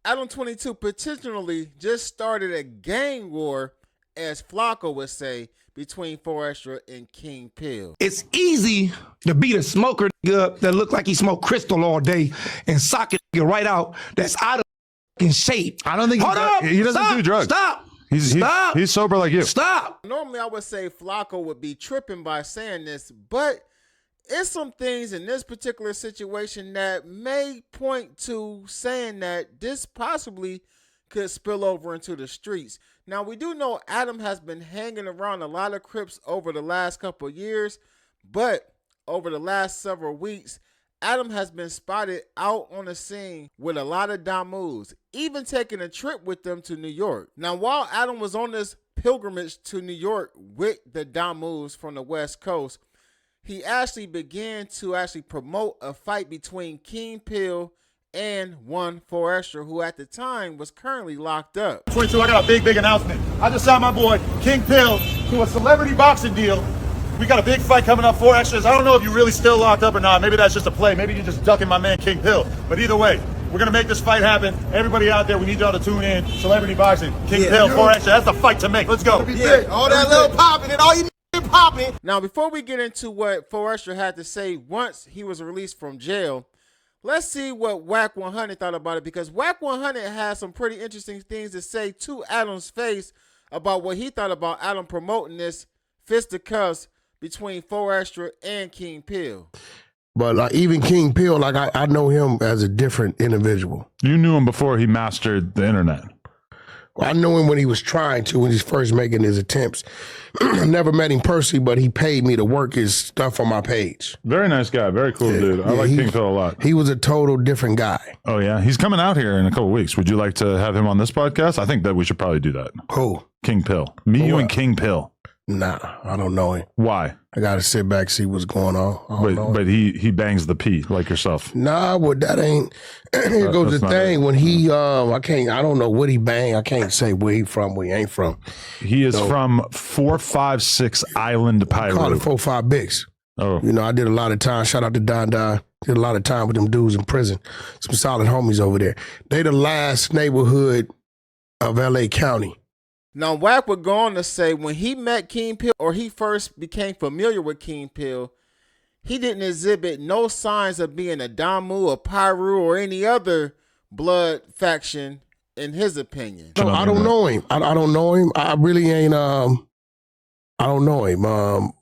Adam 22 potentially just started a gang war, as Flocko would say, between Forestra and King Pill. It's easy to beat a smoker up that look like he smoked crystal all day and sock it right out that's out of shape. I don't think he doesn't do drugs. Stop. He's sober like you. Stop. Normally, I would say Flocko would be tripping by saying this, but it's some things in this particular situation that may point to saying that this possibly could spill over into the streets. Now, we do know Adam has been hanging around a lot of Crips over the last couple of years, but over the last several weeks, Adam has been spotted out on the scene with a lot of Damus, even taking a trip with them to New York. Now, while Adam was on this pilgrimage to New York with the Damus from the West Coast, he actually began to promote a fight between King Pill and one Forestra, who at the time was currently locked up. 22, I got a big announcement. I just signed my boy King Pill to a celebrity boxing deal. We got a big fight coming up, 4 extras. I don't know if you're really still locked up or not. Maybe that's just a play. Maybe you're just ducking my man King Pill. But either way, we're gonna make this fight happen. Everybody out there, we need y'all to tune in. Celebrity boxing, King Pill, 4 extras. That's the fight to make. Let's go. All that little popping and all you popping. Now, before we get into what Forestra had to say once he was released from jail, let's see what Wack 100 thought about it, because Wack 100 has some pretty interesting things to say to Adam's face about what he thought about Adam promoting this fisticuffs between Forestra and King Pill. But even King Pill, I know him as a different individual. You knew him before he mastered the internet. I knew him when he was trying to, when he's first making his attempts. I never met him personally, but he paid me to work his stuff on my page. Very nice guy. Very cool dude. I like King Pill a lot. He was a total different guy. Oh, yeah? He's coming out here in a couple weeks. Would you like to have him on this podcast? I think that we should probably do that. Who? King Pill. Me, you, and King Pill. Nah, I don't know him. Why? I got to sit back, see what's going on. But he bangs the P like yourself. Nah, well, that ain't. Here goes the thing. When he, I don't know what he bang. I can't say where he from, where he ain't from. He is from 456 Island Pyro. Call it 45 Bigs. Oh. You know, I did a lot of time. Shout out to Don Don. Did a lot of time with them dudes in prison. Some solid homies over there. They the last neighborhood of L.A. County. Now, Wack would go on to say when he met King Pill, or he first became familiar with King Pill, he didn't exhibit no signs of being a Damu, a Pyru, or any other blood faction, in his opinion. No, I don't know him. I don't know him. I really ain't, I don't know him.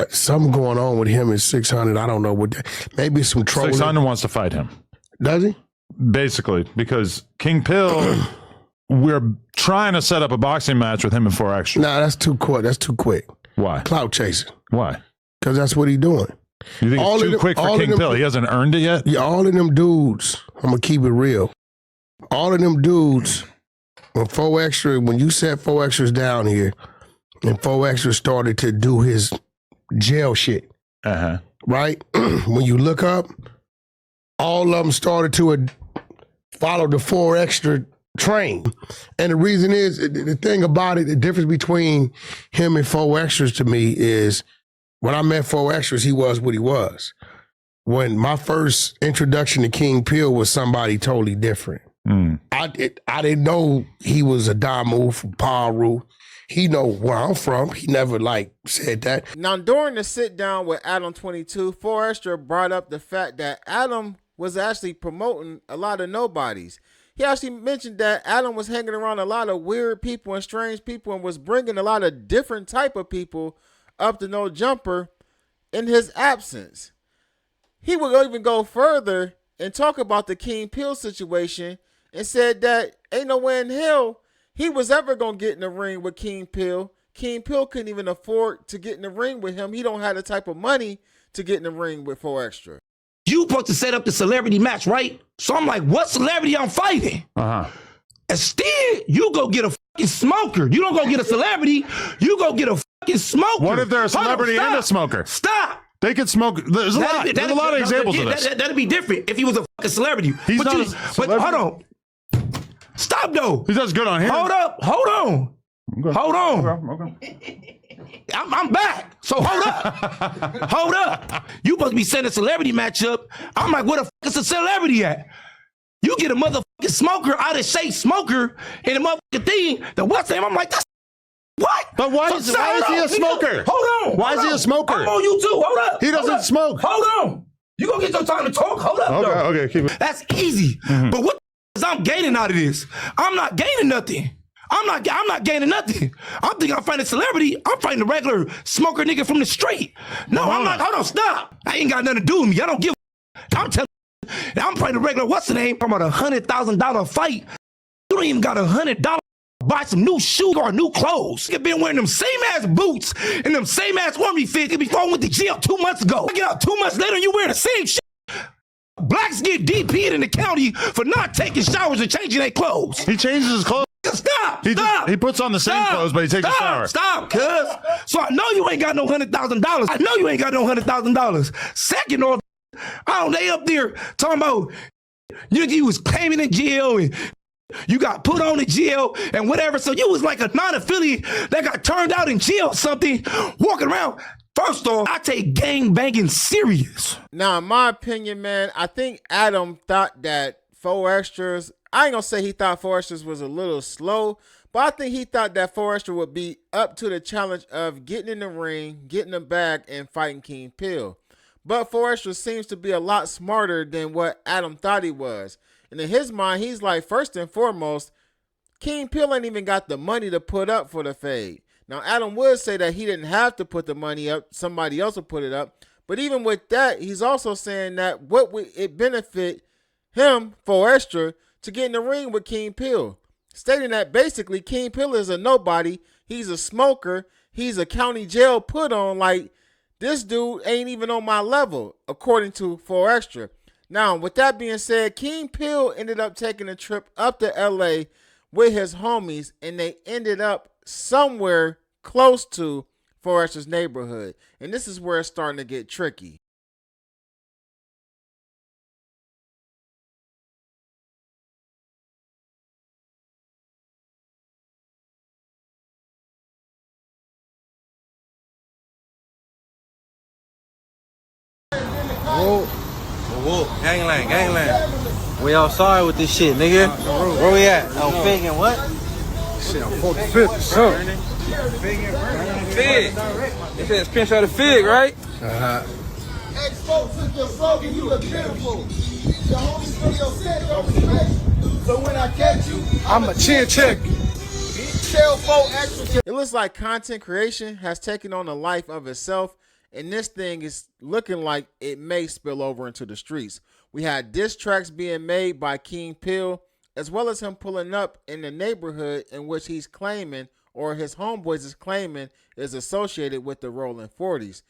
Something going on with him is 600. I don't know what that, maybe some trolling. 600 wants to fight him. Does he? Basically, because King Pill... We're trying to set up a boxing match with him and 4 extra. Nah, that's too quick. That's too quick. Why? Clout chasing. Why? Because that's what he's doing. You think it's too quick for King Pill? He hasn't earned it yet? Yeah, all of them dudes, I'm going to keep it real. All of them dudes, when 4 extra, when you set 4 extras down here, and 4 extra started to do his jail shit, right? When you look up, all of them started to follow the 4 extra train. And the reason is, the thing about it, the difference between him and 4 extras to me is, when I met 4 extras, he was what he was. When my first introduction to King Pill was somebody totally different. I didn't know he was a Damu from Paru. He know where I'm from. He never said that. Now, during the sit down with Adam 22, Forestra brought up the fact that Adam was actually promoting a lot of nobodies. He actually mentioned that Adam was hanging around a lot of weird people and strange people and was bringing a lot of different type of people up to no jumper in his absence. He would even go further and talk about the King Pill situation and said that ain't no way in hell he was ever going to get in the ring with King Pill. King Pill couldn't even afford to get in the ring with him. He don't have the type of money to get in the ring with 4 extra. You supposed to set up the celebrity match, right? So I'm like, what celebrity I'm fighting? Instead, you go get a fucking smoker. You don't go get a celebrity. You go get a fucking smoker. What if they're a celebrity and a smoker? Stop. They could smoke. There's a lot of examples of this. That'd be different if he was a fucking celebrity. He's not a But celebrity. hold on. Stop, though. He does good on him. Hold up. Hold on. Okay. Hold on. Okay. I'm back. So hold up. Hold up. You supposed to be setting a celebrity match up. I'm like, where the fuck is the celebrity at? You you get a motherfucking smoker out of shape smoker and a motherfucking thing, the what's name? I'm like, that's what? But why is he a smoker? Hold on. Why is he a smoker? I'm on YouTube. Hold up. He doesn't smoke. Hold on. You gonna get your time to talk? Hold up. Okay, keep it. That's easy. But what is I'm gaining out of this? I'm not gaining nothing. I'm not gaining nothing. I'm thinking I'm fighting a celebrity. I'm fighting a regular smoker nigga from the street. No, I'm not. Hold on, stop. I ain't got nothing to do with me. I don't give a I'm telling you, I'm fighting a regular, what's the name? I'm about $100,000 fight. You don't even got $100 to buy some new shoes or new clothes. You've been wearing them same ass boots and them same ass army fits before I went to jail 2 months ago. I get out 2 months later and you wear the same shit. Blacks get DP'd in the county for not taking showers and changing their clothes. He changes his clothes. Stop! He puts on the same clothes, but he takes a shower. Stop, cuz. So I know you ain't got no $100,000. I know you ain't got no $100,000. Second off, they up there talking about you was claiming in jail and you got put on in jail and whatever. So you was like a non-affiliate that got turned out in jail or something, walking around. First off, I take gang banging serious. Now, in my opinion, man, I think Adam thought that Forestra's, I ain't gonna say he thought Forestra's was a little slow, but I think he thought that Forestra would be up to the challenge of getting in the ring, getting the bag, and fighting King Pill. But Forestra seems to be a lot smarter than what Adam thought he was. And in his mind, he's like, first and foremost, King Pill ain't even got the money to put up for the fade. Now, Adam would say that he didn't have to put the money up. Somebody else would put it up. But even with that, he's also saying that what would it benefit him, Forestra, to get in the ring with King Pill, stating that basically King Pill is a nobody. He's a smoker. He's a county jail put on. Like, this dude ain't even on my level, according to Forestra. Now, with that being said, King Pill ended up taking a trip up to LA with his homies, and they ended up somewhere close to Forestra's neighborhood. And this is where it's starting to get tricky. Whoa, gangland. We outside with this shit, nigga. Where we at? Oh, Fig and what? Shit, I'm 45th or something. Fig. It says pinch out of Fig, right? Ex-folks took your slogan, you look beautiful. The homies for your set, don't respect. So when I catch you, I'm a chin check. tell folk extra. It looks like content creation has taken on a life of itself, and this thing is looking like it may spill over into the streets. We had diss tracks being made by King Pill, as well as him pulling up in the neighborhood in which he's claiming, or his homeboys is claiming, is associated with the Rolling 40s.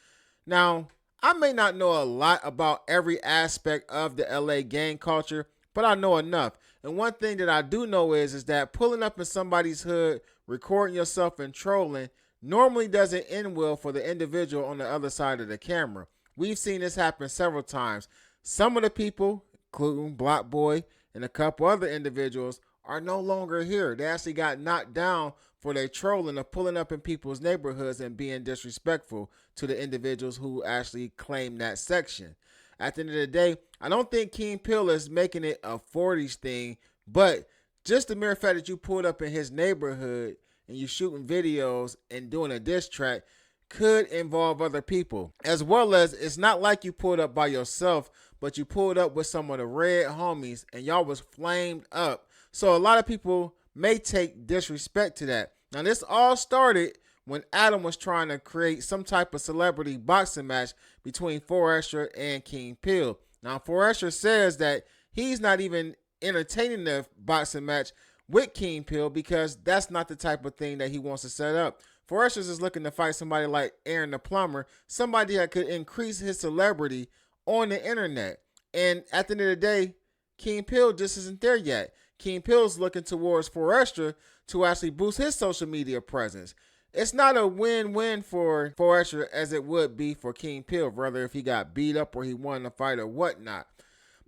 Now, I may not know a lot about every aspect of the LA gang culture, but I know enough. And one thing that I do know is that pulling up in somebody's hood, recording yourself and trolling normally doesn't end well for the individual on the other side of the camera. We've seen this happen several times. Some of the people, including Block Boy and a couple other individuals, are no longer here. They actually got knocked down for their trolling of pulling up in people's neighborhoods and being disrespectful to the individuals who actually claim that section. At the end of the day, I don't think King Pill is making it a 40s thing, but just the mere fact that you pulled up in his neighborhood and you shooting videos and doing a diss track could involve other people. As well as, it's not like you pulled up by yourself, but you pulled up with some of the red homies and y'all was flamed up. So a lot of people may take disrespect to that. Now, this all started when Adam was trying to create some type of celebrity boxing match between Forestra and King Pill. Now, Forestra says that he's not even entertaining the boxing match with King Pill because that's not the type of thing that he wants to set up. Forestra is looking to fight somebody like Aaron the Plumber, somebody that could increase his celebrity on the internet. And at the end of the day, King Pill just isn't there yet. King Pill's looking towards Forestra to actually boost his social media presence. It's not a win-win for Forestra as it would be for King Pill, whether if he got beat up or he won the fight or whatnot.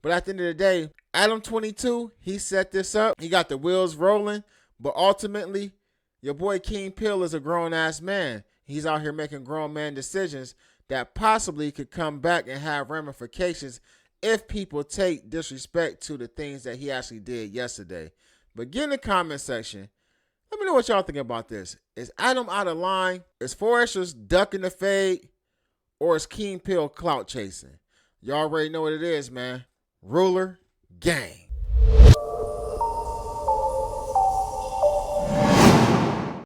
But at the end of the day, Adam 22, he set this up. He got the wheels rolling. But ultimately, your boy King Pill is a grown-ass man. He's out here making grown man decisions that possibly could come back and have ramifications if people take disrespect to the things that he actually did yesterday. But get in the comment section. Let me know what y'all think about this. Is Adam out of line? Is Forestra's ducking the fade? Or is King Pill clout chasing? Y'all already know what it is, man. Ruler, gang.